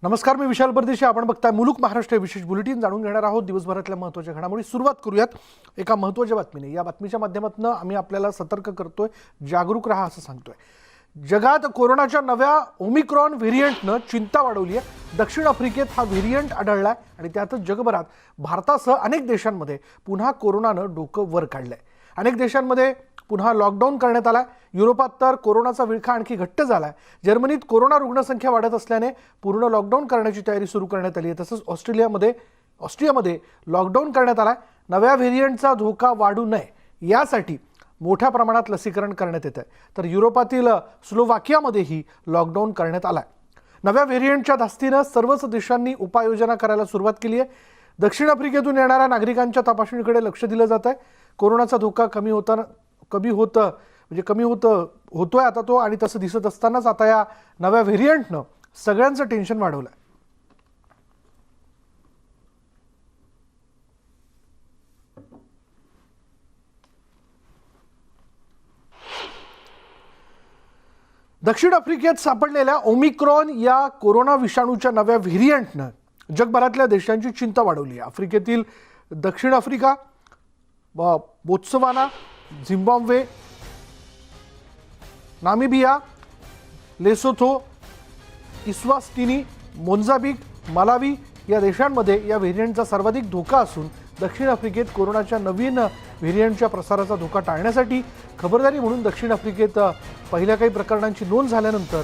नमस्कार, मी विशाल परदेशी. आपण बघताय मुलुक महाराष्ट्र विशेष बुलेटिन. जाणून घेणार आहोत दिवसभरातल्या महत्त्वाच्या घडामोडी. सुरुवात करूयात एका महत्त्वाच्या बातमीने. या बातमीच्या माध्यमातून आम्ही आपल्याला सतर्क करतोय, जागरूक राहा असं सांगतोय. जगात कोरोनाच्या नव्या ओमिक्रॉन व्हेरियंटनं चिंता वाढवली आहे. दक्षिण आफ्रिकेत हा व्हेरियंट आढळलाय आणि त्यातच जगभरात भारतासह अनेक देशांमध्ये पुन्हा कोरोनानं डोकं वर काढलंय. अनेक देशांमध्ये पुन्हा लॉकडाऊन करण्यात आला. युरोपात तर कोरोनाचा विळखा आणखी घट्ट झालाय. जर्मनीत कोरोना रुग्णसंख्या वाढत असल्याने पूर्ण लॉकडाऊन करण्याची तयारी सुरू करण्यात आली आहे. तसंच ऑस्ट्रियामध्ये लॉकडाऊन करण्यात आलाय. नव्या व्हेरियंटचा धोका वाढू नये यासाठी मोठ्या प्रमाणात लसीकरण करण्यात येत आहे. तर युरोपातील स्लोवाकियामध्येही लॉकडाऊन करण्यात आलाय. नव्या व्हेरियंटच्या धास्तीनं सर्वच देशांनी उपाययोजना करायला सुरुवात केली आहे. दक्षिण आफ्रिकेतून येणाऱ्या नागरिकांच्या तपासणीकडे लक्ष दिलं जात आहे. कोरोनाचा धोका कमी होतोय आता तो, आणि तसं दिसत असतानाच आता या नव्या व्हेरियंटनं सगळ्यांचं टेन्शन वाढवलंय. दक्षिण आफ्रिकेत सापडलेल्या ओमिक्रॉन या कोरोना विषाणूच्या नव्या व्हेरियंटनं जगभरातल्या देशांची चिंता वाढवली आहे. आफ्रिकेतील दक्षिण Africa, Botswana, Zimbabwe, Namibia, Lesotho, Eswatini, Mozambique, Malawi या देशांमध्ये या व्हेरियंटचा सर्वाधिक धोका असून दक्षिण आफ्रिकेत कोरोनाच्या नवीन व्हेरियंटच्या प्रसाराचा धोका टाळण्यासाठी खबरदारी म्हणून दक्षिण आफ्रिकेत पहिल्या काही प्रकरणांची नोंद झाल्यानंतर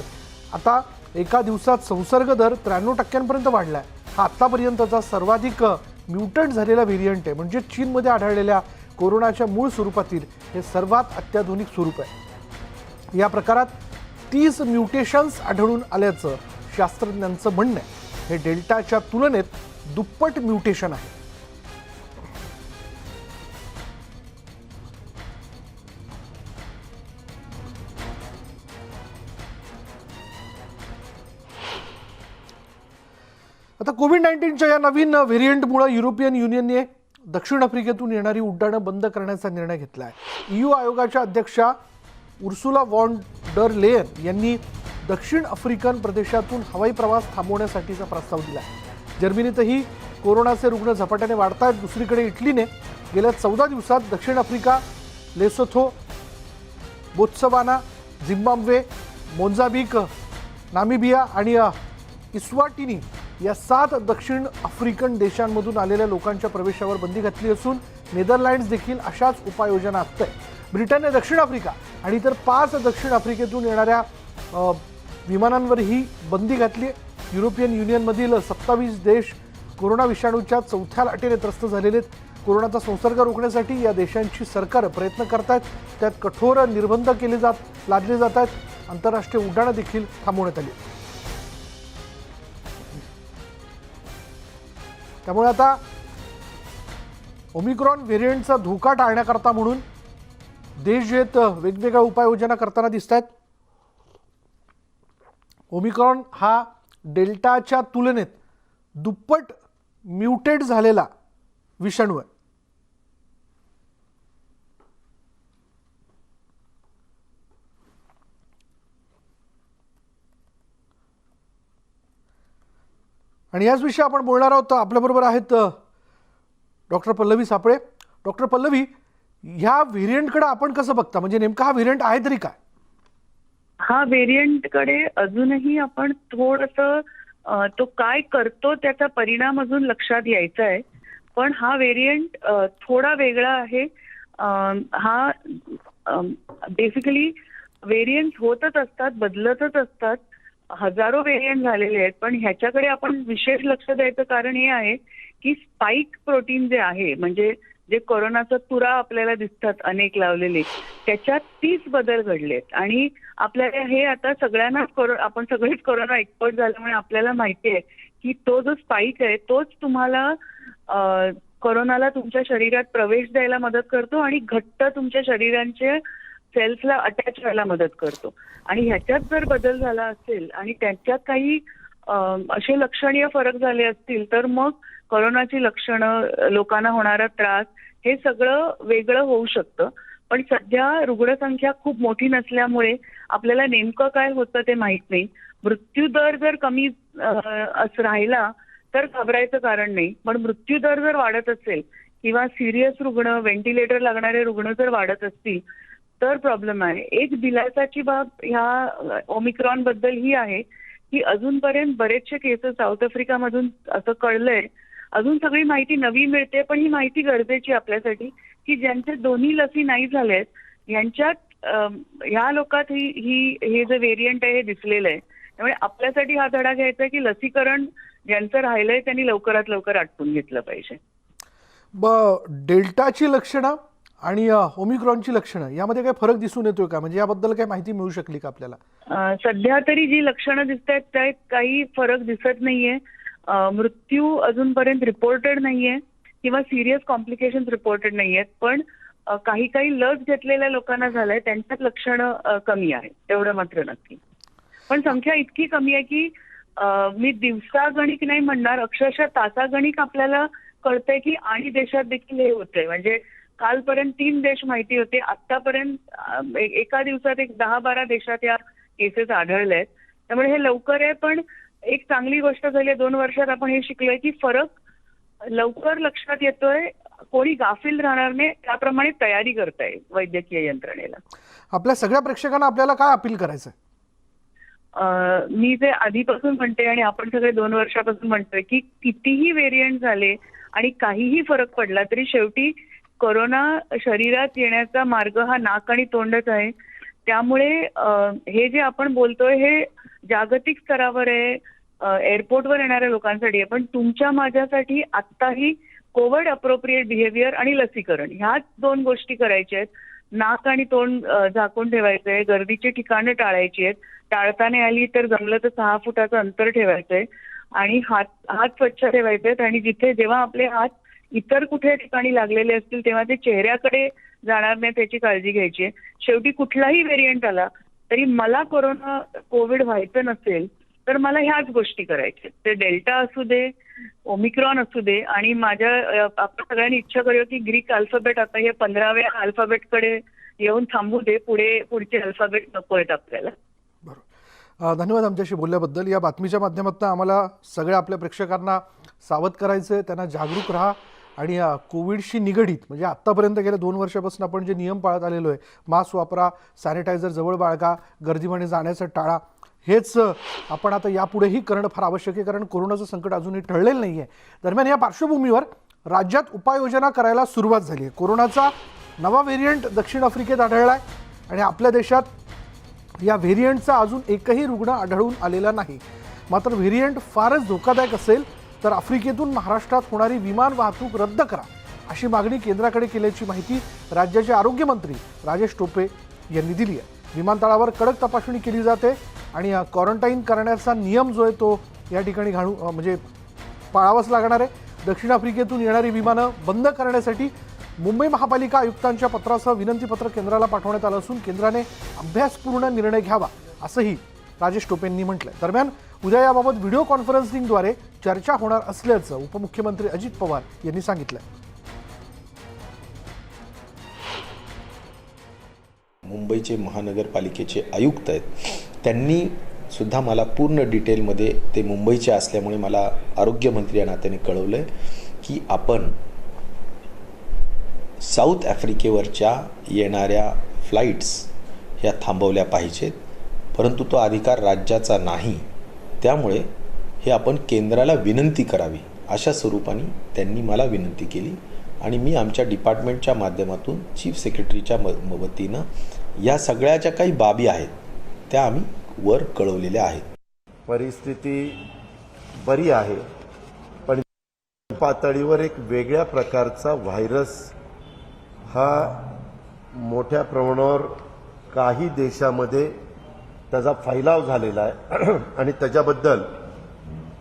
आता एका दिवसात संसर्ग दर 93% वाढलाय. हा आतापर्यंतचा सर्वाधिक म्युटंट झालेला व्हेरियंट आहे. म्हणजे चीनमध्ये आढळलेल्या कोरोनाच्या मूळ स्वरूपातील हे सर्वात अत्याधुनिक स्वरूप आहे. या प्रकारात 30 म्युटेशन्स आढळून आल्याचं शास्त्रज्ञांचं म्हणणं आहे. हे डेल्टाच्या तुलनेत दुप्पट म्युटेशन आहे. आता कोविड-19च्या या नवीन व्हेरियंटमुळे युरोपियन युनियनने दक्षिण आफ्रिकेतून येणारी उड्डाणं बंद करण्याचा निर्णय घेतला आहे. EU आयोगाच्या अध्यक्षा उर्सुला वॉन डर लेयन यांनी दक्षिण आफ्रिकन प्रदेशातून हवाई प्रवास थांबवण्यासाठीचा प्रस्ताव दिला आहे. जर्मनीतही कोरोनाचे रुग्ण झपाट्याने वाढत आहेत. दुसरीकडे इटलीने गेल्या 14 दिवसात दक्षिण Africa, Lesotho, Botswana, Zimbabwe, Mozambique, Namibia आणि इस्वाटिनी या 7 दक्षिण आफ्रिकन देशांमधून आलेल्या लोकांच्या प्रवेशावर बंदी घातली असून नेदरलँड्स देखील अशाच उपाययोजना आखत आहे. ब्रिटनने दक्षिण आफ्रिका आणि इतर 5 दक्षिण आफ्रिकेतून येणाऱ्या विमानांवरही बंदी घातली. युरोपियन युनियनमधील 27 देश कोरोना विषाणूच्या चौथ्या लाटेने त्रस्त झालेले आहेत. कोरोनाचा संसर्ग रोखण्यासाठी या देशांची सरकार प्रयत्न करत आहेत. त्यात कठोर निर्बंध लादले जात आहेत. आंतरराष्ट्रीय उड्डाणं देखील थांबवण्यात आली. त्यामुळे आता ओमिक्रॉन व्हेरियंटचा धोका टाळण्याकरता म्हणून देश जे वेगवेगळ्या उपाययोजना करताना दिसत आहेत. ओमिक्रॉन हा डेल्टाच्या तुलनेत दुप्पट म्युटेट झालेला विषाणू आहे. आणि याच विषयी आपण बोलणार आहोत. आपल्याबरोबर आहेत डॉक्टर पल्लवी सापळे. डॉक्टर पल्लवी, ह्या व्हेरियंटकडे आपण कसं बघता? म्हणजे नेमका हा व्हेरियंट आहे तरी काय? हा व्हेरियंटकडे अजूनही आपण थोडंसं तो काय करतो त्याचा परिणाम अजून लक्षात यायचा आहे. पण हा व्हेरियंट थोडा वेगळा आहे. हा बेसिकली व्हेरियंट होतच असतात, बदलतच असतात. हजारो व्हेरियंट झालेले आहेत. पण ह्याच्याकडे आपण विशेष लक्ष द्यायचं कारण हे आहे की स्पाइक प्रोटीन जे आहे, म्हणजे जे कोरोनाचा तुरा आपल्याला दिसतात अनेक लावलेले, त्याच्यात 30 बदल घडलेत. आणि आपल्याला हे आता सगळ्यांनाच आपण सगळेच कोरोना एक्सपर्ट झाल्यामुळे आपल्याला माहिती आहे की तो जो स्पाइक आहे तोच तुम्हाला कोरोनाला तुमच्या शरीरात प्रवेश द्यायला मदत करतो आणि घट्ट तुमच्या शरीरांचे सेल्सला अटॅच व्हायला मदत करतो. आणि ह्याच्यात जर बदल झाला असेल आणि त्याच्यात काही असे लक्षणीय फरक झाले असतील तर मग कोरोनाची लक्षणं, लोकांना होणारा त्रास हे सगळं वेगळं होऊ शकतं. पण सध्या रुग्णसंख्या खूप मोठी नसल्यामुळे आपल्याला नेमकं काय होतं ते माहित नाही. मृत्यू दर जर कमी राहिला तर घाबरायचं कारण नाही, पण मृत्यू दर जर वाढत असेल किंवा सिरियस रुग्ण, व्हेंटिलेटर लागणारे रुग्ण जर वाढत असतील तर प्रॉब्लेम आहे. एक दिलासाची बाब ह्या ओमिक्रॉन बद्दल ही आहे की अजूनपर्यंत बरेचसे केसेस साऊथ आफ्रिकामधून असं कळलंय. अजून सगळी माहिती नवी मिळते, पण ही माहिती गरजेची आपल्यासाठी की ज्यांच्या दोन्ही लसी नाही झाल्यात यांच्यात ह्या लोकात हे जे व्हेरियंट आहे हे दिसलेलं आहे. त्यामुळे आपल्यासाठी हा धडा घ्यायचा आहे की लसीकरण ज्यांचं राहिलंय त्यांनी लवकरात लवकर आटपून घेतलं पाहिजे. डेल्टाची लक्षणं आणि ओमिक्रॉनची लक्षणं यामध्ये काही फरक दिसून येतोय का? म्हणजे याबद्दल काही माहिती मिळू शकली का आपल्याला? सध्या तरी जी लक्षणं दिसत आहेत त्यात काही फरक दिसत नाहीये. मृत्यू अजूनपर्यंत रिपोर्टेड नाहीये किंवा सिरियस कॉम्प्लिकेशन्स रिपोर्टेड नाहीयेत, पण काही लस घेतलेल्या लोकांना झालंय त्यांच्यात लक्षणं कमी आहेत, एवढं मात्र नक्की. पण संख्या इतकी कमी आहे की मी दिवसागणिक नाही म्हणणार, अक्षरशः तासागणिक आपल्याला कळतंय की आणि देशात देखील हे होतंय. म्हणजे कालपर्यंत 3 देश माहिती होते, आतापर्यंत एका दिवसात 10-12 देशात या केसेस आढळल्या आहेत. त्यामुळे हे लवकर आहे, पण एक चांगली गोष्ट झाली 2 वर्षात आपण हे शिकलोय की फरक लवकर लक्षात येतोय. कोणी गाफील राहणार नाही, त्याप्रमाणे तयारी करताय वैद्यकीय यंत्रणेला. आपल्या सगळ्या प्रेक्षकांना आपल्याला काय अपील करायचं? मी जे आधीपासून म्हणते आणि आपण सगळे 2 वर्षापासून म्हणतोय की कितीही व्हेरियंट झाले आणि काहीही फरक पडला तरी शेवटी कोरोना शरीरात येण्याचा मार्ग हा नाक आणि तोंडच आहे. त्यामुळे हे जे आपण बोलतोय हे जागतिक स्तरावर आहे, एअरपोर्टवर येणाऱ्या लोकांसाठी आहे, पण तुमच्या माझ्यासाठी आत्ताही कोविड अप्रोप्रिएट बिहेवियर आणि लसीकरण ह्याच 2 गोष्टी करायच्या आहेत. नाक आणि तोंड झाकून ठेवायचंय, गर्दीची ठिकाणं टाळायची आहेत, टाळताना आली तर जमलं तर 6 फुटाचं अंतर ठेवायचंय आणि हात स्वच्छ ठेवायचे आहेत. आणि जेव्हा आपले हात इतर कुठे ठिकाणी लागलेले असतील तेव्हा ते चेहऱ्याकडे जाणार नाही त्याची काळजी घ्यायची आहे. शेवटी कुठलाही व्हेरियंट आला तरी मला कोविड व्हायचं नसेल तर मला ह्याच गोष्टी करायच्या. ते डेल्टा असू दे, ओमिक्रॉन असू दे, आणि आपण सगळ्यांनी इच्छा करूया की ग्रीक अल्फाबेट आता हे 15व्या अल्फाबेटकडे येऊन थांबू दे, पुढचे अल्फाबेट नको आहेत आपल्याला. बरोबर, धन्यवाद आमच्याशी बोलल्याबद्दल. या बातमीच्या माध्यमातून आम्हाला सगळ्या आपल्या प्रेक्षकांना सावध करायचं आहे, त्यांना जागरूक राहा आणि कोविडशी निगडीत म्हणजे आत्तापर्यंत गेल्या 2 वर्षापासून आपण जे नियम पाळत आलेलो आहे, मास्क वापरा, सॅनिटायझर जवळ बाळगा, गर्दीमध्ये जाण्याचं टाळा, हेच आपण आता यापुढेही करणं फार आवश्यक आहे, कारण कोरोनाचं संकट अजूनही टळलेलं नाही आहे. दरम्यान या पार्श्वभूमीवर राज्यात उपाययोजना करायला सुरुवात झाली आहे. कोरोनाचा नवा व्हेरियंट दक्षिण आफ्रिकेत आढळला आहे आणि आपल्या देशात या व्हेरियंटचा अजून एकही रुग्ण आढळून आलेला नाही. मात्र व्हेरियंट फारच धोकादायक असेल तर आफ्रिकेतून महाराष्ट्रात होणारी विमान वाहतूक रद्द करा अशी मागणी केंद्राकडे केल्याची माहिती राज्याचे आरोग्यमंत्री राजेश टोपे यांनी दिली आहे. विमानतळावर कडक तपासणी केली जाते आणि क्वारंटाईन करण्याचा नियम जो आहे तो या ठिकाणी म्हणजे पाळावाच लागणार आहे. दक्षिण आफ्रिकेतून येणारी विमानं बंद करण्यासाठी मुंबई महापालिका आयुक्तांच्या पत्रासह विनंतीपत्र केंद्राला पाठवण्यात आलं असून केंद्राने अभ्यासपूर्ण निर्णय घ्यावा असंही राजेश टोपेंनी म्हटलंय. दरम्यान उद्या याबाबत व्हिडिओ कॉन्फरन्सिंगद्वारे चर्चा होणार असल्याचं उपमुख्यमंत्री अजित पवार यांनी सांगितलंय. मुंबईचे महानगरपालिकेचे आयुक्त आहेत, त्यांनी सुद्धा मला पूर्ण डिटेलमध्ये, ते मुंबईचे असल्यामुळे मला आरोग्यमंत्री या नात्याने कळवलं आहे की आपण साऊथ आफ्रिकेवरच्या येणाऱ्या फ्लाईट्स ह्या थांबवल्या पाहिजेत, परंतु तो अधिकार राज्याचा नाही. त्यामुळे हे आपण केंद्राला विनंती करावी अशा स्वरूपाने त्यांनी मला विनंती केली आणि मी आमच्या डिपार्टमेंटच्या माध्यमातून चीफ सेक्रेटरीच्या वतीनं या सगळ्या ज्या काही बाबी आहेत त्या आम्ही वर कळवलेल्या आहेत. परिस्थिती बरी आहे, पण पातळीवर एक वेगळ्या प्रकारचा व्हायरस हा मोठ्या प्रमाणावर काही देशामध्ये त्याचा फैलाव झालेला आहे आणि त्याच्याबद्दल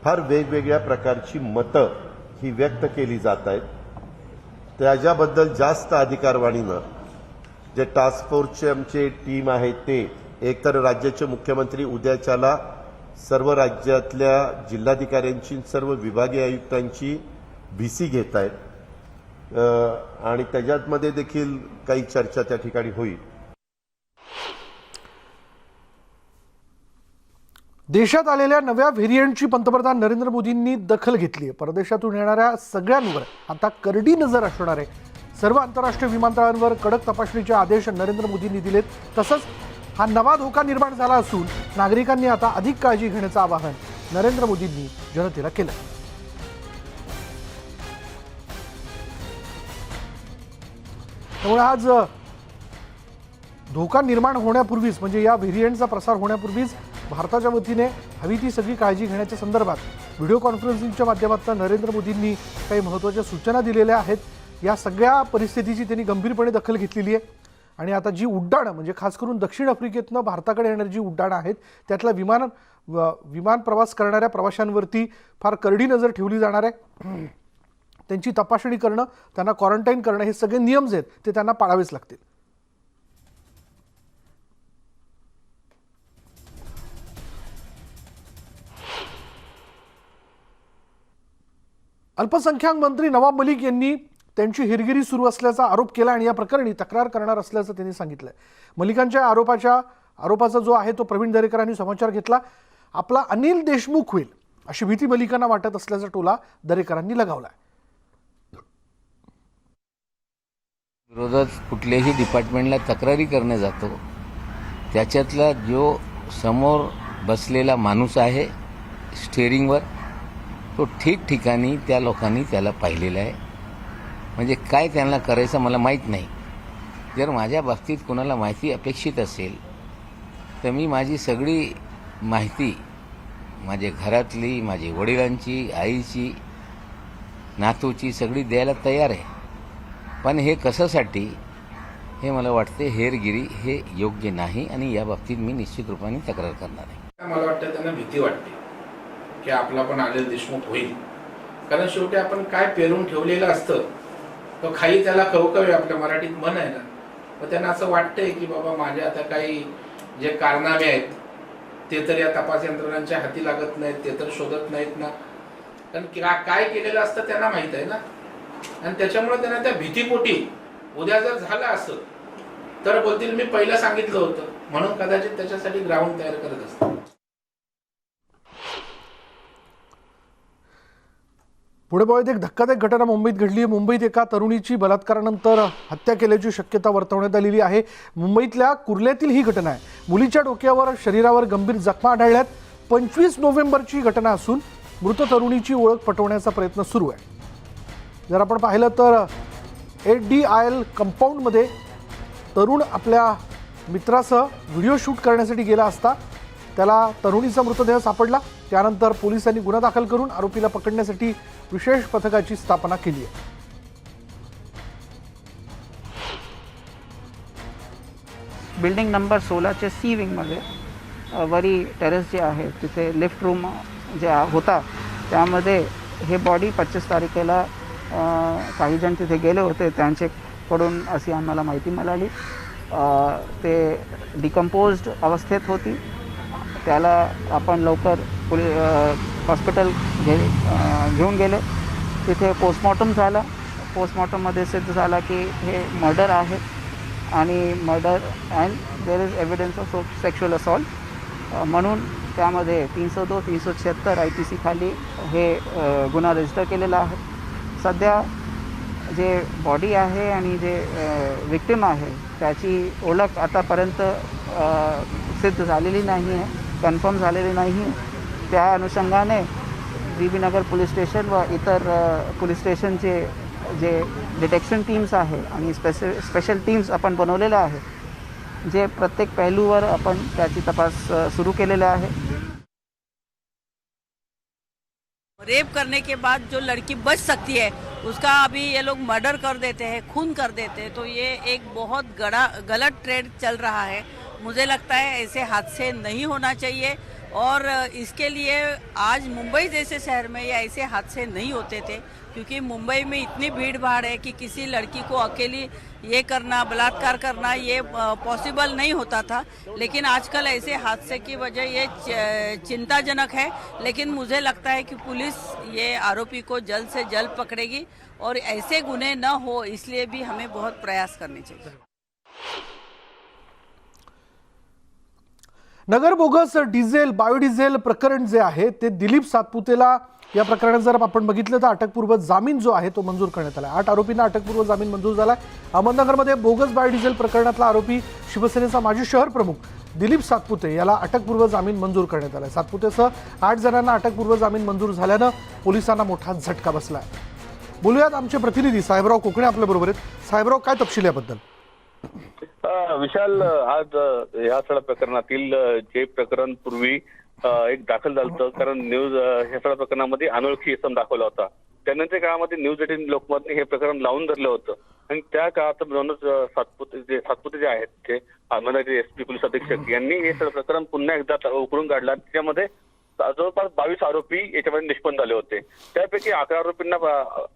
फार वेगवेगळ्या प्रकारची मतं ही व्यक्त केली जात आहेत. त्याच्याबद्दल जास्त अधिकारवाणीनं जे टास्क फोर्सचे आमचे टीम आहे ते एकतर राज्याचे मुख्यमंत्री उद्याच्याला सर्व राज्यातल्या जिल्हाधिकाऱ्यांची, सर्व विभागीय आयुक्तांची VC घेत आहेत आणि त्याच्यामध्ये देखील काही चर्चा त्या ठिकाणी होईल. देशात आलेल्या नव्या व्हेरियंटची पंतप्रधान नरेंद्र मोदींनी दखल घेतली आहे. परदेशातून येणाऱ्या सगळ्यांवर आता करडी नजर असणार आहे. सर्व आंतरराष्ट्रीय विमानतळांवर कडक तपासणीचे आदेश नरेंद्र मोदींनी दिलेत. तसंच हा नवा धोका निर्माण झाला असून नागरिकांनी आता अधिक काळजी घेण्याचं आवाहन नरेंद्र मोदींनी जनतेला केलं. त्यामुळे आज धोका निर्माण होण्यापूर्वीच म्हणजे या व्हेरियंटचा प्रसार होण्यापूर्वीच भारताच्या वतीने हवी ती सगळी काळजी घेण्याच्या संदर्भात व्हिडिओ कॉन्फरन्सिंगच्या माध्यमातून नरेंद्र मोदींनी काही महत्त्वाच्या सूचना दिलेल्या आहेत. या सगळ्या परिस्थितीची त्यांनी गंभीरपणे दखल घेतलेली आहे आणि आता जी उड्डाणं म्हणजे खास करून दक्षिण आफ्रिकेतनं भारताकडे येणारी जी उड्डाणं आहेत त्यातल्या विमान प्रवास करणाऱ्या प्रवाशांवरती फार करडी नजर ठेवली जाणार आहे. त्यांची तपासणी करणं, त्यांना क्वारंटाईन करणं हे सगळे नियम जे आहेत ते त्यांना पाळावेच लागतील. अल्पसंख्याक मंत्री नवाब मलिक यांनी त्यांची हेरगिरी सुरू असल्याचा आरोप केला आणि या प्रकरणी तक्रार करणार असल्याचं त्यांनी सांगितलंय. मलिकांच्या आरोपाचा जो आहे तो प्रवीण दरेकरांनी समाचार घेतला. आपला अनिल देशमुख होईल अशी भीती मलिकांना वाटत असल्याचा टोला दरेकरांनी लगावलाय. विरोधात कुठल्याही डिपार्टमेंटला तक्रारी करणे जातो त्याच्यातला जो समोर बसलेला माणूस आहे स्टेअरिंगवर तो ठिकठिकाणी त्या लोकांनी त्याला पाहिलेला आहे. म्हणजे काय त्यांना करायचं मला माहीत नाही. जर माझ्या बाबतीत कोणाला माहिती अपेक्षित असेल तर मी माझी सगळी माहिती माझ्या घरातली, माझी वडिलांची, आईची, नातूची सगळी द्यायला तयार आहे. पण हे कशासाठी हे मला वाटते हेरगिरी हे योग्य नाही आणि या बाबतीत मी निश्चित रूपाने तक्रार करणार आहे. मला वाटतं त्यांना भीती वाटते की आपला पण अनिल देशमुख होईल. कारण शेवटी आपण काय पेरून ठेवलेलं असतं तो खाई त्याला कवकवे आपल्या मराठीत म्हण आहे ना. मग त्यांना असं वाटतंय की बाबा माझे आता काही जे कारनामे आहेत ते तर या तपास यंत्रणांच्या हाती लागत नाहीत, ते तर शोधत नाहीत ना. कारण काय केलेलं असतं त्यांना माहीत आहे ना. आणि त्याच्यामुळे त्यांना त्या भीतीपोटी उद्या जर झालं असं तर बोलतील मी पहिलं सांगितलं होतं म्हणून कदाचित त्याच्यासाठी ग्राउंड तयार करत असतात. पुढे बघत एक धक्कादायक घटना मुंबईत घडली आहे. मुंबईत एका तरुणीची बलात्कारानंतर हत्या केल्याची शक्यता वर्तवण्यात आलेली आहे. मुंबईतल्या कुर्ल्यातील ही घटना आहे. मुलीच्या डोक्यावर शरीरावर गंभीर जखमा आढळल्यात. 25 नोव्हेंबरची घटना असून मृत तरुणीची ओळख पटवण्याचा प्रयत्न सुरू आहे. जर आपण पाहिलं तर ADIL कंपाऊंडमध्ये तरुण आपल्या मित्रासह व्हिडिओ शूट करण्यासाठी गेला असता त्याला तरुणीचा मृतदेह सापडला. त्यानंतर पोलिसांनी गुन्हा दाखल करून आरोपीला पकडण्यासाठी विशेष पथकाची स्थापना केली आहे. बिल्डिंग नंबर 16चे C विंगमध्ये वरी टेरेस जे आहे तिथे लिफ्ट रूम जे होता त्यामध्ये हे बॉडी 25 तारखेला काही जण तिथे गेले होते. त्यांच्याकडून अशी आम्हाला माहिती मिळाली. ते डिकम्पोज्ड अवस्थेत होती. त्याला आपण लवकर हॉस्पिटल घेऊन गेले. तिथे पोस्टमॉर्टम झाला. पोस्टमॉर्टममध्ये सिद्ध झाला की हे मर्डर आहे आणि murder and there is evidence of sexual assault म्हणून त्यामध्ये 302, 376 IPC खाली हे गुन्हा रजिस्टर केलेला आहे. सध्या जे बॉडी आहे आणि जे विक्टिम आहे त्याची ओळख आतापर्यंत सिद्ध झालेली नाही आहे, कन्फर्म झालेली नाही आहे. त्या अनुषंगाने BB नगर पोलीस स्टेशन व इतर पोलीस स्टेशनचे जे डिटेक्शन टीम्स आहे आणि स्पेशल टीम्स आपण बनवलेल्या आहे जे प्रत्येक पहलूवर आपण त्याची तपास सुरू केलेला आहे. रेप करने के बाद जो लड़की बच सकती है उसका अभी ये लोग मर्डर कर देते हैं, खून कर देते हैं. तो ये एक बहुत गलत ट्रेंड चल रहा है. मुझे लगता है ऐसे हादसे नहीं होना चाहिए. और इसके लिए आज मुंबई जैसे शहर में ये ऐसे हादसे नहीं होते थे, क्योंकि मुंबई में इतनी भीड़ भाड़ है कि किसी लड़की को अकेली ये करना, बलात्कार करना ये पॉसिबल नहीं होता था। लेकिन आजकल ऐसे हादसे की वजह ये चिंताजनक है, लेकिन मुझे लगता है कि पुलिस ये आरोपी को जल्द से जल्द पकड़ेगी और ऐसे गुने न हो, इसलिए भी हमें बहुत प्रयास करने चाहिए। नगर बोगस डिझेल बायोडिझेल प्रकरण जे आहे ते दिलीप सातपुतेला या प्रकरणात जर आपण बघितलं तर अटकपूर्व जामीन जो आहे तो मंजूर करण्यात आला. 8 आरोपींना अटकपूर्व जामीन मंजूर झाला. अहमदनगरमध्ये बोगस बायोडिझेल प्रकरणातला आरोपी शिवसेनेचा माजी शहर प्रमुख दिलीप सातपुते याला अटकपूर्व जामीन मंजूर करण्यात आला. सातपुतेसह 8 जणांना अटकपूर्व जामीन मंजूर झाल्यानं पोलिसांना मोठा झटका बसला. बोलूयात आमचे प्रतिनिधी साहेबराव कोकणे आपल्या बरोबर आहेत. साहेबराव, काय तपशील याबद्दल? विशाल, आज या सगळ्या प्रकरणातील जे प्रकरण पूर्वी एक दाखल झालं होतं, कारण न्यूज ह्या सगळ्या प्रकरणामध्ये अनोळखी इसम दाखवला होता. त्यानंतर काळामध्ये न्यूज 18 लोकमतने हे प्रकरण लावून धरलं होतं आणि त्या काळात म्हणूनच सातपुते जे आहेत ते अहमदनगर एसपी पोलीस अधीक्षक यांनी हे सगळं प्रकरण पुन्हा एकदा उकरून काढलं. त्याच्यामध्ये जवळपास 22 आरोपी याच्यामध्ये निष्पन्न झाले होते. त्यापैकी 11 आरोपींना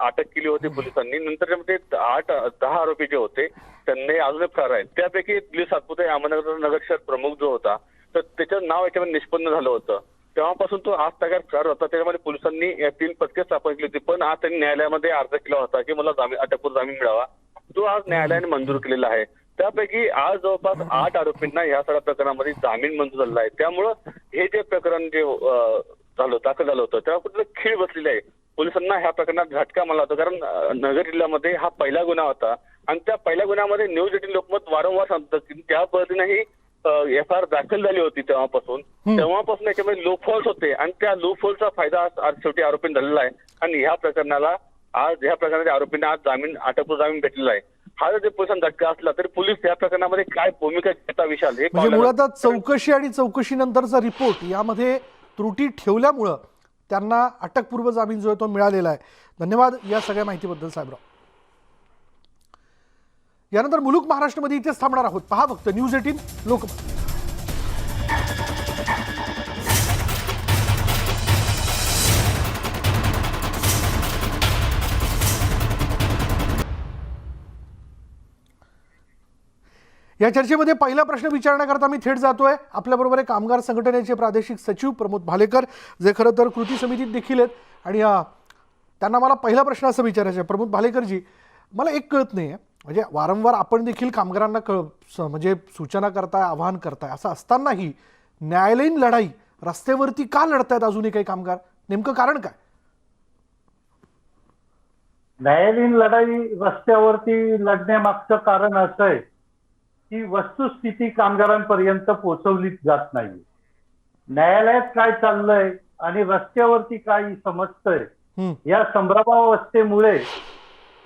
अटक केली होती पोलिसांनी. नंतर त्यामध्ये 10 आरोपी जे होते त्यांनी अजूनही फरार आहेत. त्यापैकी दिलीप सातपुते अहमदनगर नगर शहर प्रमुख जो होता, तर त्याचं नाव याच्यामध्ये निष्पन्न झालं होतं. तेव्हापासून तो आज तयार फरार होता. त्याच्यामध्ये पोलिसांनी 3 पथके स्थापन केली होती, पण आज त्यांनी न्यायालयामध्ये अर्ज केला होता की मला अटकपूर्व जामीन मिळावा. तो आज न्यायालयाने मंजूर केलेला आहे. त्यापैकी आज जवळपास 8 आरोपींना या सगळ्या प्रकरणामध्ये जामीन मंजूर झालेला आहे. त्यामुळं हे जे प्रकरण जे दाखल झालं होतं त्यावर कुठे खीळ बसलेली आहे. पोलिसांना ह्या प्रकरणात झटका मला होता, कारण नगर जिल्ह्यामध्ये हा पहिला गुन्हा होता आणि त्या पहिल्या गुन्ह्यामध्ये न्यूज 18 लोकमत वारंवार सांगतात की त्या पद्धतीनेही FIR दाखल झाली होती. तेव्हापासून याच्यामध्ये लूपहोल्स होते आणि त्या लूपहोलचा फायदा आज शेवटी आरोपींना झालेला आहे आणि ह्या प्रकरणाच्या आरोपींना आज अटकपूर्व जामीन भेटलेला आहे. हा जर पोलिसांना झटका असला तरी पोलीस या प्रकरणामध्ये काय भूमिका घेता विशाल, हे म्हणजे मुळात चौकशी आणि चौकशीनंतरचा रिपोर्ट यामध्ये त्रुटी ठेवल्यामुळं त्यांना अटकपूर्व जामीन जो आहे तो मिळालेला आहे. धन्यवाद या सगळ्या माहितीबद्दल साहेबराव. यानंतर मुलुक महाराष्ट्रामध्ये इथेच थांबणार आहोत. पहा फक्त न्यूज 18 लोकमत. या चर्चेमध्ये पहिला प्रश्न विचारण्याकरता मी थेट जातोय. आपल्याबरोबर आहे कामगार संघटनेचे प्रादेशिक सचिव प्रमोद भालेकर, जे खरं तर कृती समितीत देखील आहेत आणि त्यांना मला पहिला प्रश्न असं विचारायचा आहे. प्रमोद भालेकरजी, मला एक कळत नाही आहे, म्हणजे वारंवार आपण देखील कामगारांना म्हणजे सूचना करताय, आवाहन करताय, असं असतानाही न्यायालयीन लढाई रस्त्यावरती का लढतायत अजूनही काही कामगार? नेमकं कारण काय? न्यायालयीन लढाई रस्त्यावरती लढण्यामागचं कारण असं आहे की वस्तुस्थिती कामगारांपर्यंत पोहोचवलीच जात नाही. न्यायालयात काय चाललंय आणि रस्त्यावरती काय समजतंय या संभ्रमावस्थेमुळे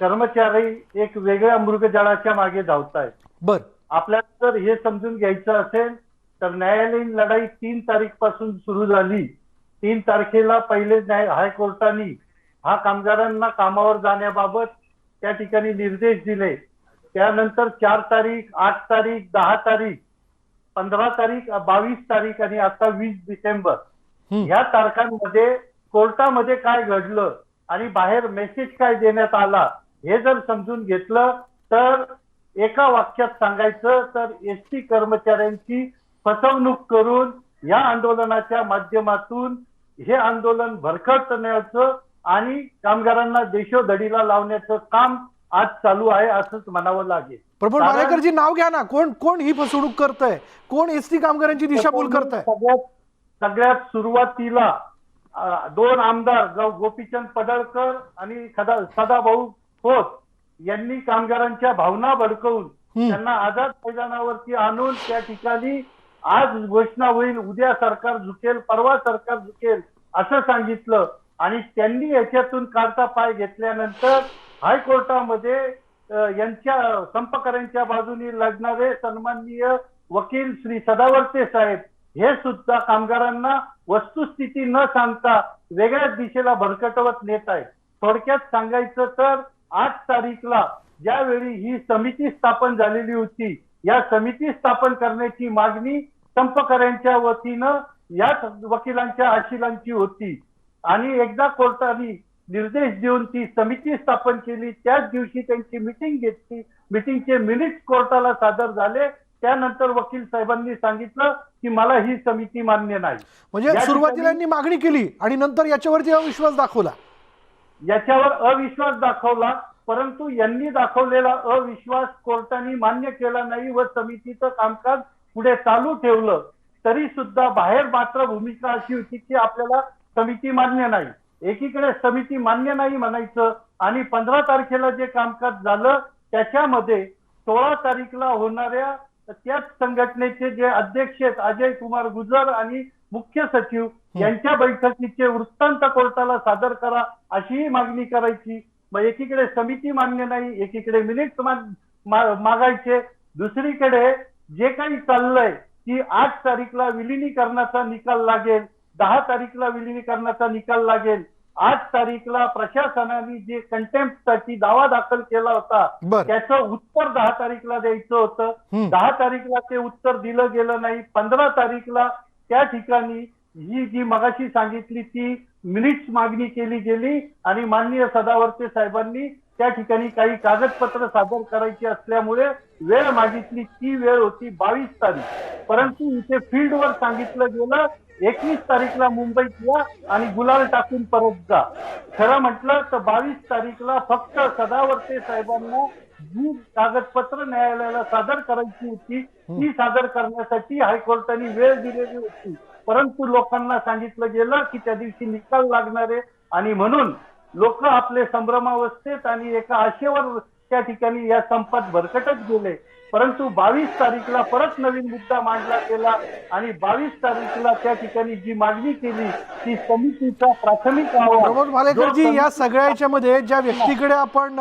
कर्मचारी एक वेगळ्या मृगजळाच्या मागे धावतायत. बर, आपल्याला जर हे समजून घ्यायचं असेल तर न्यायालयीन लढाई 3 तारीख पासून सुरू झाली. 3 तारखेला पहिले हायकोर्टाने हा कामगारांना कामावर जाण्याबाबत त्या ठिकाणी निर्देश दिले. त्यानंतर 4 तारीख, 8 तारीख, 10 तारीख, 15 तारीख, 22 तारीख आणि आता 20 डिसेंबर ह्या तारखांमध्ये कोर्टामध्ये काय घडलं आणि बाहेर मेसेज काय देण्यात आला हे जर समजून घेतलं तर एका वाक्यात सांगायचं तर एसटी कर्मचाऱ्यांची फसवणूक करून या आंदोलनाच्या माध्यमातून हे आंदोलन भरकटण्याचं आणि कामगारांना देशोधडीला लावण्याचं काम आज चालू आहे असंच म्हणावं लागेल. प्रमोद भालेकरजी, नाव घ्या ना. कोण ही फसवणूक करतंय? कोण एसटी कामगारांची दिशाभूल करताय? सगळ्यात सुरुवातीला 2 आमदार गोपीचंद पडळकर आणि सदाभाऊ खोत यांनी कामगारांच्या भावना भडकवून त्यांना आझाद मैदानावरती आणून त्या ठिकाणी आज घोषणा होईल, उद्या सरकार झुकेल, परवा सरकार झुकेल असं सांगितलं आणि त्यांनी याच्यातून काढता पाय घेतल्यानंतर हायकोर्टामध्ये यांच्या संपकऱ्यांच्या बाजूने लढणारे सन्माननीय वकील श्री सदावर्ते साहेब हे सुद्धा कामगारांना वस्तुस्थिती न सांगता वेगळ्याच दिशेला भरकटवत नेत आहेत. थोडक्यात सांगायचं तर 8 तारीखला ज्यावेळी ही समिती स्थापन झालेली होती, या समिती स्थापन करण्याची मागणी संपकऱ्यांच्या वतीनं याच वकिलांच्या आशिलांची होती आणि एकदा कोर्टाने निर्देश देऊन ती समिती स्थापन केली. त्याच दिवशी त्यांची मिटिंग घेतली. मिटिंगचे मिनिट्स कोर्टाला सादर झाले. त्यानंतर वकील साहेबांनी सांगितलं की मला ही समिती मान्य नाही. म्हणजे या सुरुवातीला ठिकाणी यांनी मागणी केली आणि नंतर याच्यावरती अविश्वास दाखवला. याच्यावर अविश्वास दाखवला, परंतु यांनी दाखवलेला अविश्वास कोर्टाने मान्य केला नाही व समितीचं कामकाज पुढे चालू ठेवलं. तरी सुद्धा बाहेर मात्र भूमिका अशी होती की आपल्याला समिती मान्य नाही. एकीकडे समिती मान्य नाही म्हणायचं आणि 15 तारखेला जे कामकाज झालं त्याच्यामध्ये 16 तारीखला होणाऱ्या त्याच संघटनेचे जे अध्यक्ष आहेत अजय कुमार गुजर आणि मुख्य सचिव यांच्या बैठकीचे वृत्तांत कोर्टाला सादर करा अशीही मागणी करायची. मग एकीकडे समिती मान्य नाही, एकीकडे मिनिट्स मागायचे. दुसरीकडे जे काही चाललंय की 8 तारीखला विलिनीकरणाचा निकाल लागेल, 10 तारीखला विलिनीकरणाचा निकाल लागेल. 8 तारीखला प्रशासनाने जे कंटेम्प्टसाठी दावा दाखल केला होता बरं. त्याचं उत्तर 10 तारीखला द्यायचं होतं. 10 तारीखला ते उत्तर दिलं गेलं नाही. 15 तारीखला त्या ठिकाणी ही जी मगाशी सांगितली ती मिनिट्स मागणी केली गेली आणि माननीय सदावर्ते साहेबांनी त्या ठिकाणी काही कागदपत्र सादर करायची असल्यामुळे वेळ मागितली. ती वेळ होती 22 तारीख. परंतु इथे फील्डवर सांगितलं गेलं 21 तारीखला मुंबईत या आणि गुलाल टाकून परत जा. खरं म्हटलं तर 22 तारीखला फक्त सदावर्ते साहेबांना जी कागदपत्र न्यायालयाला सादर करायची होती ती सादर करण्यासाठी हायकोर्टाने वेळ दिलेली होती. परंतु लोकांना सांगितलं गेलं की त्या दिवशी निकाल लागणार आहे आणि म्हणून लोक आपले संभ्रमावस्थेत आणि एका आशेवर त्या ठिकाणी या संपात भरकटत गेले. परंतु 22 तारीखला परत नवीन मुद्दा मांडला गेला आणि 22 तारीखला त्या ठिकाणी जी मागणी केली ती समितीचा प्राथमिक अहवाल. प्रमोद भालेकरजी, या सगळ्याच्या मध्ये ज्या व्यक्तीकडे आपण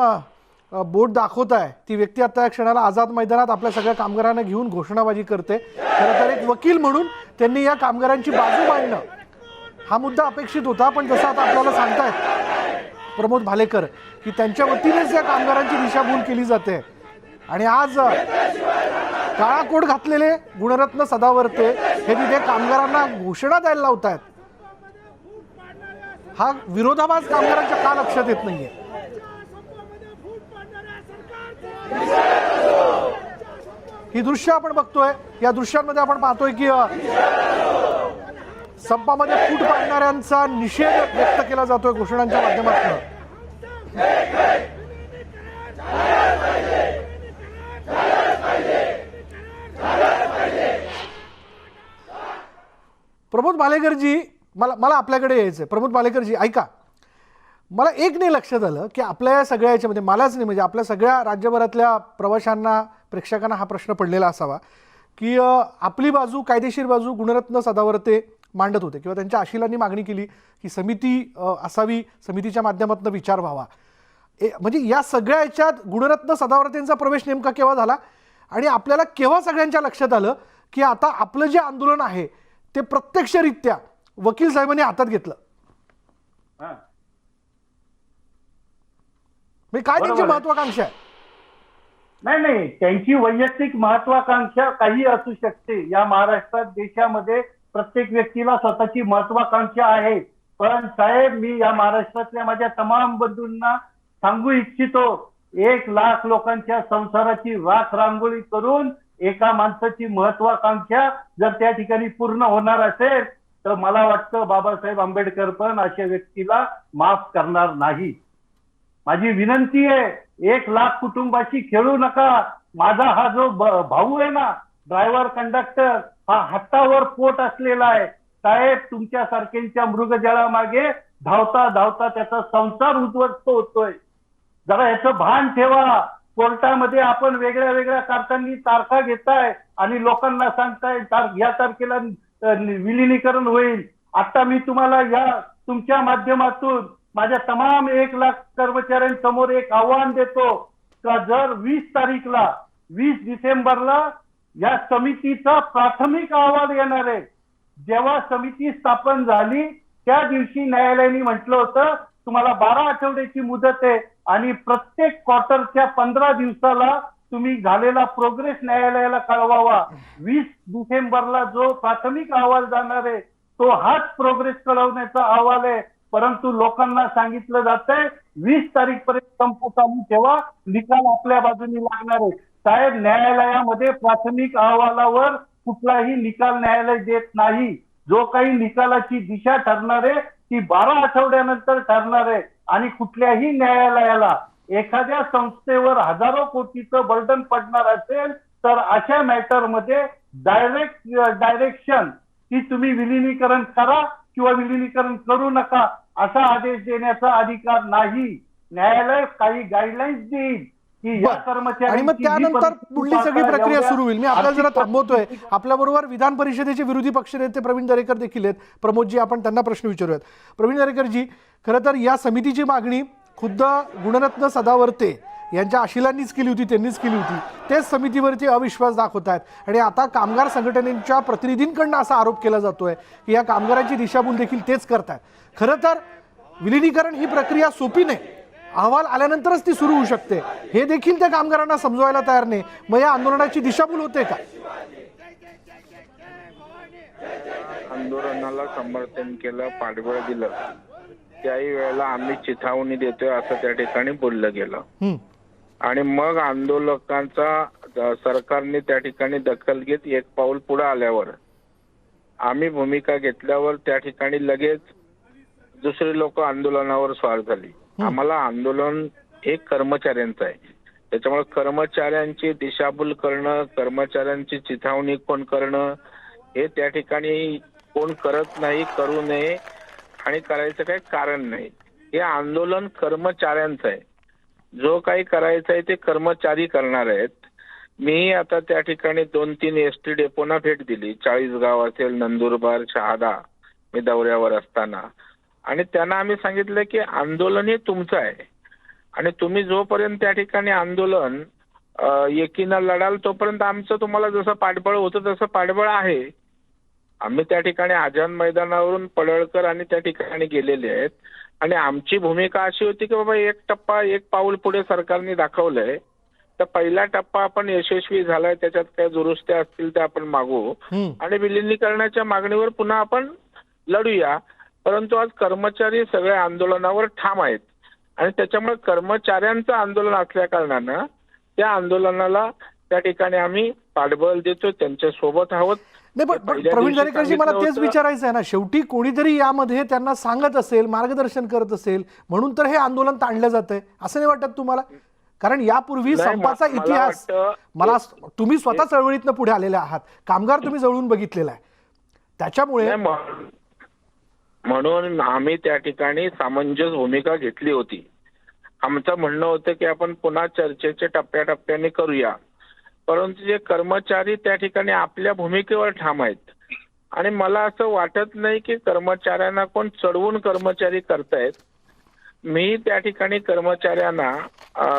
बोट दाखवताय ती व्यक्ती आता या क्षणाला आझाद मैदानात आपल्या सगळ्या कामगारांना घेऊन घोषणाबाजी करते. खरं तर एक वकील म्हणून त्यांनी या कामगारांची बाजू मांडणं हा मुद्दा अपेक्षित होता. पण जसं आता आपल्याला सांगतायत प्रमोद भालेकर की त्यांच्या वतीनेच या कामगारांची दिशाभूल केली जाते आणि आज काळा कोट घातलेले गुणरत्न सदावर्ते हे तिथे कामगारांना घोषणा द्यायला लावतायत. हा विरोधाभास कामगारांच्या का लक्षात येत नाहीये? ही दृश्य आपण बघतोय. या दृश्यांमध्ये आपण पाहतोय की संपामध्ये फूट पाडणाऱ्यांचा निषेध व्यक्त केला जातोय घोषणांच्या माध्यमातून. प्रमोद भालेकरजी, मला आपल्याकडे यायचंय. प्रमोद भालेकरजी ऐका, मला एक नाही लक्षात आलं की आपल्या या सगळ्या याच्यामध्ये मलाच नाही म्हणजे आपल्या सगळ्या राज्यभरातल्या प्रवाशांना प्रेक्षकांना हा प्रश्न पडलेला असावा की आपली बाजू कायदेशीर बाजू गुणरत्न सदावर्ते मांडत होते किंवा त्यांच्या आशिलांनी मागणी केली की समिती असावी, समितीच्या माध्यमातून विचार व्हावा. म्हणजे या सगळ्या याच्यात गुणरत्न सदावर्तेंचा प्रवेश नेमका केव्हा झाला आणि आपल्याला केव्हा सगळ्यांच्या लक्षात आलं की आता आपलं जे आंदोलन आहे ते प्रत्यक्षरित्या वकील साहेबांनी हातात घेतलं? काय त्यांची महत्वाकांक्षा आहे? नाही, त्यांची वैयक्तिक महत्वाकांक्षा काही असू शकते. या महाराष्ट्रात देशामध्ये प्रत्येक व्यक्तीला स्वतःची महत्वाकांक्षा आहे. पण साहेब, मी या महाराष्ट्रातल्या माझ्या तमाम बंधूंना सांगू इच्छितो, 1 लाख लोकांच्या संसाराची राख रांगोळी करून एका माणसाची महत्वाकांक्षा जर त्या ठिकाणी पूर्ण होणार असेल तर मला वाटतं बाबासाहेब आंबेडकर पण अशा व्यक्तीला माफ करणार नाही. माझी विनंती आहे, 1 लाख कुटुंबाशी खेळू नका. माझा हा जो भाऊ आहे ना, ड्रायव्हर कंडक्टर, हा हातावर पोट असलेला आहे. साहेब, तुमच्या सारख्यांच्या मृगजळामागे धावता धावता त्याचा संसार उद्ध्वस्त होतोय. जरा याचं भान ठेवा. कोर्टामध्ये आपण वेगळ्या वेगळ्या कारणांनी तारखा घेताय आणि लोकांना सांगताय या तारखेला विलिनीकरण होईल. आता मी तुम्हाला या तुमच्या माध्यमातून माझ्या तमाम 1 लाख कर्मचाऱ्यांसमोर एक आव्हान देतो का जर 20 डिसेंबरला या समितीचा प्राथमिक अहवाल येणार आहे. जेव्हा समिती स्थापन झाली त्या दिवशी न्यायालयाने म्हटलं होतं तुम्हाला 12 आठवड्याची मुदत आहे आणि प्रत्येक क्वार्टरच्या 15 दिवसाला तुम्ही झालेला प्रोग्रेस न्यायालयाला कळवावा. 20 डिसेंबरला जो प्राथमिक अहवाल जाणार आहे तो हाच प्रोग्रेस कळवण्याचा अहवाल आहे. परंतु लोकांना सांगितलं जातंय 20 तारीख पर्यंत संप चालू ठेवा, निकाल आपल्या बाजूने लागणार आहे. साहेब, न्यायालयामध्ये प्राथमिक अहवालावर कुठलाही निकाल न्यायालय देत नाही. जो काही निकालाची दिशा ठरणार आहे ती 12 आठवड्यानंतर ठरणार आहे. आणि कुठल्याही न्यायालयाला एखाद्या संस्थेवर हजारो कोटीचं बर्डन पडणार असेल तर अशा मॅटरमध्ये डायरेक्शन की तुम्ही विलिनीकरण करा किंवा विलिनीकरण करू नका असा आदेश देण्याचा अधिकार नाही. न्यायालय काही गाईडलाईन्स देईल की या आणि मग त्यानंतर पुढली सगळी प्रक्रिया सुरू होईल. मी आपल्याला जरा थांबवतोय. आपल्याबरोबर विधान परिषदेचे विरोधी पक्षनेते प्रवीण दरेकर देखील आहेत. प्रमोदजी, आपण त्यांना प्रश्न विचारूयात. प्रवीण दरेकरजी, खरं तर या समितीची मागणी खुद्द गुणरत्न सदावर्ते यांच्या आशिलांनीच केली होती, त्यांनीच केली होती. तेच समितीवरती अविश्वास दाखवत आहेत आणि आता कामगार संघटनेच्या प्रतिनिधींकडून असा आरोप केला जातोय की या कामगारांची दिशाभूल देखील तेच करतायत. खरं तर विलिनीकरण ही प्रक्रिया सोपी नाही, अहवाल आल्यानंतरच ती सुरू होऊ शकते. हे देखील त्या कामगारांना समजवायला तयार नाही. मग या आंदोलनाची दिशाभूल होते का? आंदोलनाला समर्थन केलं, पाठबळ दिलं, त्याही वेळेला आम्ही चिथावणी देतोय असं त्या ठिकाणी बोललं गेलं. आणि मग आंदोलकांचा सरकारने त्या ठिकाणी दखल घेत एक पाऊल पुढे आल्यावर आम्ही भूमिका घेतल्यावर त्या ठिकाणी लगेच दुसरे लोक आंदोलनावर स्वार झाली. आम्हाला आंदोलन हे कर्मचाऱ्यांचं आहे, त्याच्यामुळे कर्मचाऱ्यांची दिशाभूल करणं, कर्मचाऱ्यांची चिथावणी कोण करणं हे त्या ठिकाणी कोण करत नाही, करू नये आणि करायचं काही कारण नाही. हे आंदोलन कर्मचाऱ्यांचं आहे. जो काही करायचं आहे ते कर्मचारी करणार आहेत. मी आता त्या ठिकाणी 2-3 एसटी डेपोना भेट दिली. 40गाव असेल, नंदुरबार, शहादा, मी दौऱ्यावर असताना, आणि त्यांना आम्ही सांगितलं की आंदोलन हे तुमचं आहे आणि तुम्ही जोपर्यंत त्या ठिकाणी आंदोलन एकीनं लढाल तोपर्यंत आमचं तुम्हाला जसं पाठबळ होतं तसं पाठबळ आहे. आम्ही त्या ठिकाणी आझाद मैदानावरून पडळकर आणि त्या ठिकाणी गेलेले आहेत आणि आमची भूमिका अशी होती की बाबा एक टप्पा, एक पाऊल पुढे सरकारने दाखवलंय, तर पहिला टप्पा आपण यशस्वी झालाय, त्याच्यात काही दुरुस्त्या असतील त्या आपण मागू आणि विलिनीकरणाच्या मागणीवर पुन्हा आपण लढूया. परंतु आज कर्मचारी सगळ्या आंदोलनावर ठाम आहेत आणि त्याच्यामुळे कर्मचाऱ्यांचं आंदोलन असल्या कारणानं त्या आंदोलनाला त्या ठिकाणी आम्ही पाठबळ देतो, त्यांच्या सोबत आहोत. नाही, पण प्रवीण दरेकरजी, मला तेच विचारायचं आहे ना, शेवटी कोणीतरी यामध्ये त्यांना सांगत असेल, मार्गदर्शन करत असेल, म्हणून तर हे आंदोलन ताणलं जातंय, असं नाही वाटत तुम्हाला? कारण यापूर्वी संपाचा इतिहास, मला तुम्ही स्वतः चळवळीतनं पुढे आलेले आहात, कामगार तुम्ही जवळून बघितलेला आहे, त्याच्यामुळे म्हणून आम्ही त्या ठिकाणी सामंजस्य भूमिका घेतली होती. आमचं म्हणणं होतं की आपण पुन्हा चर्चेचे टप्प्याटप्प्याने करूया. परंतु जे कर्मचारी त्या ठिकाणी आपल्या भूमिकेवर ठाम आहेत आणि मला असं वाटत नाही की कर्मचाऱ्यांना कोण चढवून कर्मचारी करतायत. मी त्या ठिकाणी कर्मचाऱ्यांना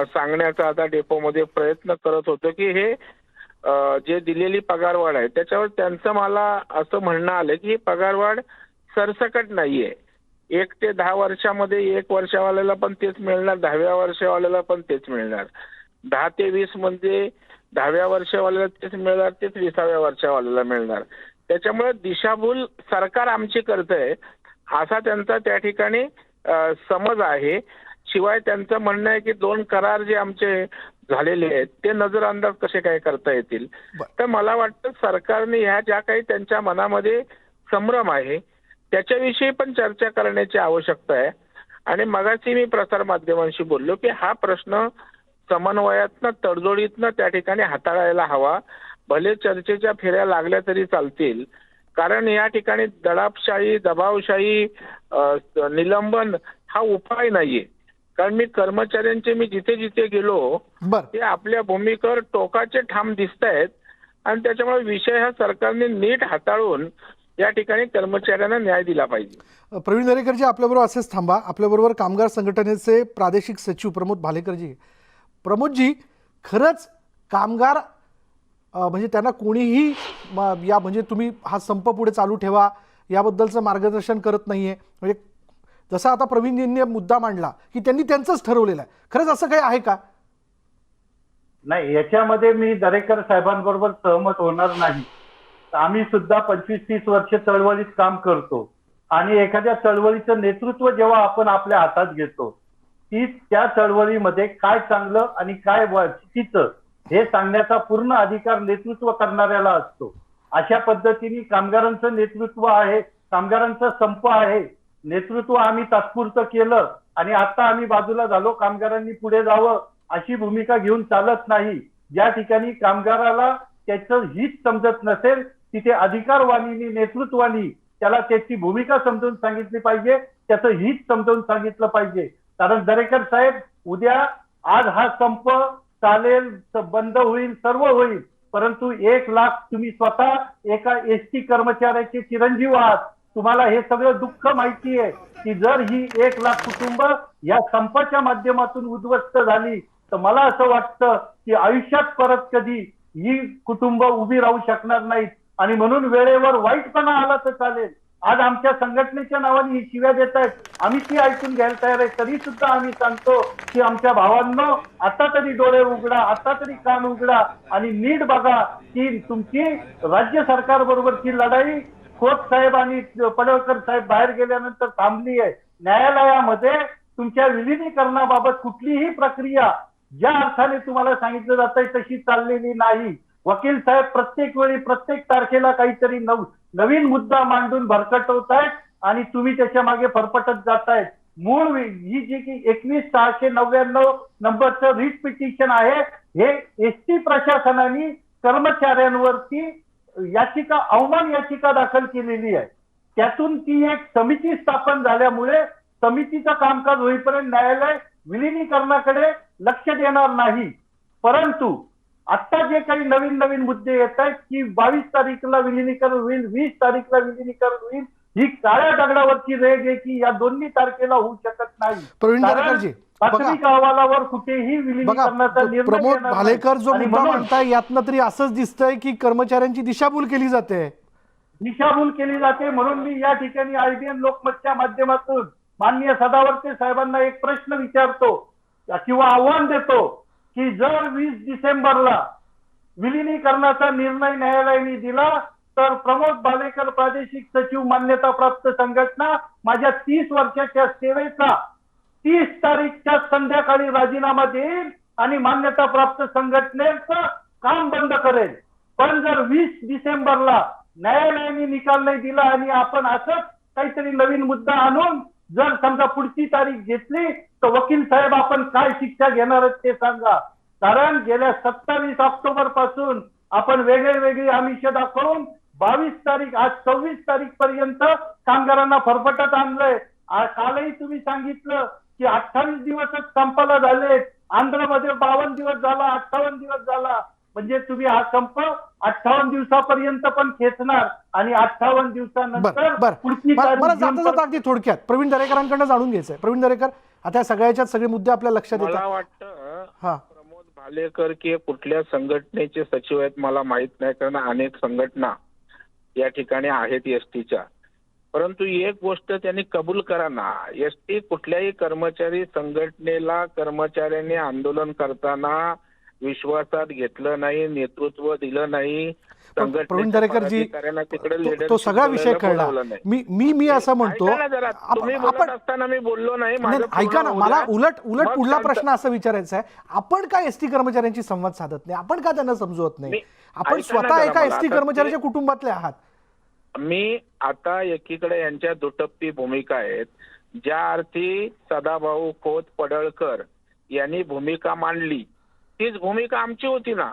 सांगण्याचा आता डेपोमध्ये प्रयत्न करत होतो की हे जे दिलेली पगारवाढ आहे त्याच्यावर त्यांचं मला असं म्हणणं आलं की ही पगारवाढ सरसकट नाहीये. 1 ते 10 वर्षामध्ये 1 वर्षावाल्याला पण तेच मिळणार, 10व्या वर्षावाल्याला पण तेच मिळणार, 10 ते 20 म्हणजे 10व्या वर्षावाल्याला तेच मिळणार, तेच 20व्या वर्षावाल्याला मिळणार. त्याच्यामुळे दिशाभूल सरकार आमची करतंय असा त्यांचा त्या ठिकाणी समज आहे. शिवाय त्यांचं म्हणणं आहे की 2 करार जे आमचे झालेले आहेत ते नजरअंदाज कसे काय करता येतील. तर मला वाटतं सरकारने ह्या ज्या काही त्यांच्या मनामध्ये संभ्रम आहे त्याच्याविषयी पण चर्चा करण्याची आवश्यकता आहे. आणि मगाशी मी प्रसार माध्यमांशी बोललो की हा प्रश्न समन्वयातनं, तडजोडीतनं त्या ठिकाणी हाताळायला हवा. भले चर्चेच्या फेऱ्या लागल्या तरी चालतील, कारण या ठिकाणी दडपशाही, दबावशाही, निलंबन हा उपाय नाहीये. कारण मी कर्मचाऱ्यांचे मी जिथे जिथे गेलो ते आपल्या भूमिकेवर टोकाचे ठाम दिसत आहेत आणि त्याच्यामुळे विषय हा सरकारने नीट हाताळून या ठिकाणी कर्मचाऱ्यांना न्याय दिला पाहिजे. प्रवीण दरेकरजी, आपल्याबरोबर असेच थांबा. आपल्याबरोबर कामगार संघटनेचे प्रादेशिक सचिव प्रमोद भालेकरजी. प्रमोदजी, खरंच कामगार म्हणजे त्यांना कोणीही या म्हणजे तुम्ही हा संप पुढे चालू ठेवा याबद्दलचं मार्गदर्शन करत नाहीये, म्हणजे जसा आता प्रवीणजींनी मुद्दा मांडला की त्यांनी त्यांचंच ठरवलेलं आहे, खरंच असं काही आहे का? नाही, याच्यामध्ये मी दरेकर साहेबांबरोबर सहमत होणार नाही. आम्ही सुद्धा 25-30 वर्ष चळवळीत काम करतो आणि एखाद्या चळवळीचं नेतृत्व जेव्हा आपण आपल्या हातात घेतो की त्या चळवळीमध्ये काय चांगलं आणि काय चुकीचं हे सांगण्याचा पूर्ण अधिकार नेतृत्व करणाऱ्याला असतो. अशा पद्धतीने कामगारांचं नेतृत्व आहे, कामगारांचा संप आहे, नेतृत्व आम्ही तात्पुरतं केलं आणि आता आम्ही बाजूला झालो, कामगारांनी पुढे जावं अशी भूमिका घेऊन चालत नाही. ज्या ठिकाणी कामगाराला त्याचं हित समजत नसेल तिथे अधिकारवाणीनी नेतृत्वानी त्याला त्याची भूमिका समजून सांगितली पाहिजे, त्याचं हित समजून सांगितलं पाहिजे. कारण दरेकर साहेब उद्या आज हा संप चालेल, बंद होईल, सर्व होईल, परंतु 1 लाख तुम्ही स्वतः एका एसटी कर्मचाऱ्याचे चिरंजीव आहात. तुम्हाला हे सगळं दुःख माहिती आहे की जर ही 1 लाख कुटुंब या संपाच्या माध्यमातून उद्ध्वस्त झाली तर मला असं वाटतं की आयुष्यात परत कधी ही कुटुंब उभी राहू शकणार नाहीत. आणि म्हणून वेळेवर वाईटपणा आला तर चालेल. आज आमच्या संघटनेच्या नावाने ही शिव्या देत आहेत, आम्ही ती ऐकून घ्यायला तयार आहे. तरी सुद्धा आम्ही सांगतो की आमच्या भावांनो आता तरी डोळे उघडा, आता तरी कान उघडा आणि नीट बघा की तुमची राज्य सरकार बरोबरची लढाई खोत साहेब आणि पडळकर साहेब बाहेर गेल्यानंतर थांबली आहे. न्यायालयामध्ये तुमच्या विलिनीकरणाबाबत कुठलीही प्रक्रिया ज्या अर्थाने तुम्हाला सांगितलं जात आहे तशी चाललेली नाही. वकील साहेब प्रत्येक वेळी प्रत्येक तारखेला काहीतरी नवीन मुद्दा मांडून भरकटवत आहेत आणि तुम्ही त्याच्या मागे फरफटत जातायत. मूळ ही जी की 21,699 नंबरचं रिट पिटिशन आहे हे एसटी प्रशासनाने कर्मचाऱ्यांवरती याचिका, अवमान याचिका दाखल केलेली आहे. त्यातून ती एक समिती स्थापन झाल्यामुळे समितीचं कामकाज होईपर्यंत न्यायालय विलिनीकरणाकडे लक्ष देणार नाही. परंतु आता जे काही नवीन नवीन मुद्दे येत आहेत की 22 तारीखला विलिनीकरण होईल, 20 तारीखला विलिनीकरण होईल, ही काळ्या दगडावरची रेग आहे की या दोन्ही तारखेला होऊ शकत नाही. प्रवीण दरेकरजी, प्राथमिक अहवालावर कुठेही विलिनीकरणाचा निर्णय प्रमोद घेणार नाही. भालेकर जो आणि मुद्दा म्हणून मांडताय यातनं तरी असंच दिसतंय की कर्मचाऱ्यांची दिशाभूल केली जाते. दिशाभूल केली जाते. म्हणून मी या ठिकाणी IBN लोकमतच्या माध्यमातून माननीय सदावर्ते साहेबांना एक प्रश्न विचारतो किंवा आव्हान देतो की जर 20 डिसेंबरला विलिनीकरणाचा निर्णय न्यायालयाने दिला तर प्रमोद भालेकर प्रादेशिक सचिव मान्यताप्राप्त संघटना माझ्या 30 वर्षाच्या सेवेचा 30 तारीखच्या संध्याकाळी राजीनामा देईल आणि मान्यताप्राप्त संघटनेचं काम बंद करेल. पण जर 20 डिसेंबरला न्यायालयाने निकाल नाही दिला आणि आपण असंच काहीतरी नवीन मुद्दा आणून जर समजा पुढची तारीख घेतली तर वकील साहेब आपण काय शिक्षा घेणार ते सांगा. कारण गेल्या 27 ऑक्टोबर पासून आपण वेगळी आमिष दाखवून 22 तारीख आज 26 तारीख पर्यंत कामगारांना फरफटत आणलंय. कालही तुम्ही सांगितलं की 28 दिवसच संपाला झाले, आंध्रमध्ये 52 दिवस झाला, 58 दिवस झाला. म्हणजे तुम्ही हा संप 58 दिवसापर्यंत पण खेचणार आणि 58 दिवसानंतर पुढची मला जाता अगदी थोडक्यात प्रवीण दरेकरांकडनं जाणून घ्यायचंय. प्रवीण दरेकर, आता सगळ्याच्यात सगळे मुद्दे आपल्या लक्षात मला येतात. वाटतं प्रमोद भालेकर की कुठल्या संघटनेचे सचिव आहेत मला माहित नाही, कारण अनेक संघटना या ठिकाणी आहेत एसटीच्या. परंतु एक गोष्ट त्यांनी कबूल करा ना, एसटी कुठल्याही कर्मचारी संघटनेला कर्मचाऱ्यांनी आंदोलन करताना विश्वासात घेतलं नाही, नेतृत्व दिलं नाही. प्रवीण दरेकरजी, तो सगळा विषय कळला. मी असं म्हणतो, आपण असताना मी बोललो नाही. ऐका ना, मला उलट पुढला प्रश्न असा विचारायचा आहे, आपण का एसटी कर्मचाऱ्यांशी संवाद साधत नाही? आपण का त्यांना समजवत नाही? आपण स्वतः एका एसटी कर्मचाऱ्याच्या कुटुंबातले आहात. मी आता एकीकडे यांच्या दुटप्पी भूमिका आहेत. ज्या अर्थी सदाभाऊ खोत पडळकर यांनी भूमिका मांडली तीच भूमिका आमची होती ना.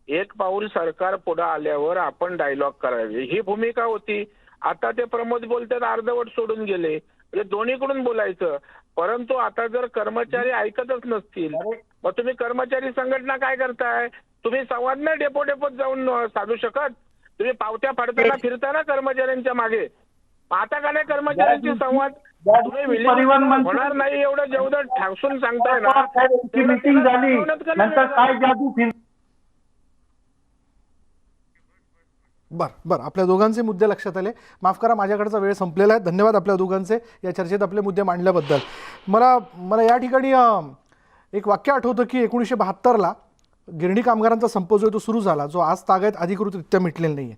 एक पाऊल सरकार पुढे आल्यावर आपण डायलॉग करावे ही भूमिका होती. आता ते प्रमोद बोलतात अर्धवट सोडून गेले, म्हणजे दोन्हीकडून बोलायचं. परंतु आता जर कर्मचारी ऐकतच नसतील मग तुम्ही कर्मचारी संघटना काय करताय? तुम्ही संवाद नाही डेपोट जाऊन साधू शकत? तुम्ही पावत्या फाडताना फिरताना कर्मचाऱ्यांच्या मागे. आता का नाही कर्मचाऱ्यांची संवाद? होणार नाही एवढं जेवढं ठासून सांगताय ना. मीटिंग झाली नंतर काय जादू फिर. बर आपल्या दोघांचे मुद्दे लक्षात आले. माफ करा, माझ्याकडचा वेळ संपलेला आहे. धन्यवाद आपल्या दोघांचे या चर्चेत आपले मुद्दे मांडल्याबद्दल. मला या ठिकाणी एक वाक्य आठवतं की 1972ला गिरणी कामगारांचा संप जो तो सुरू झाला, जो आज तागायत अधिकृतरित्या मिटलेला नाहीये.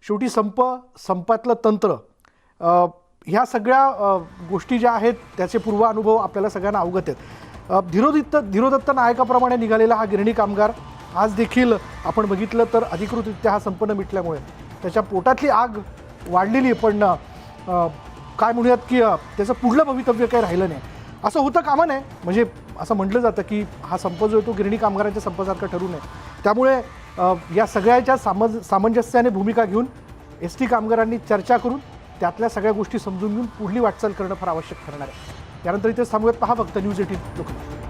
शेवटी संपातलं तंत्र, ह्या सगळ्या गोष्टी ज्या आहेत त्याचे पूर्वानुभव आपल्याला सगळ्यांना अवगत आहेत. धीरोदत्त नायकाप्रमाणे निघालेला हा गिरणी कामगार आज देखील आपण बघितलं तर अधिकृतरित्या हा संप न मिटल्यामुळे त्याच्या पोटातली आग वाढलेली आहे, पण काय म्हणूयात की त्याचं पुढलं भवितव्य काही राहिलं नाही. असं होतं कामा नये. म्हणजे असं म्हटलं जातं की हा संप जो आहे तो गिरणी कामगारांच्या संपासारखा ठरू नये. त्यामुळे या सगळ्याच्या सामंजस्याने भूमिका घेऊन एस टी कामगारांनी चर्चा करून त्यातल्या सगळ्या गोष्टी समजून घेऊन पुढली वाटचाल करणं फार आवश्यक ठरणार आहे. त्यानंतर इथेच थांबूयात. पहा फक्त न्यूज 18 लोकमत.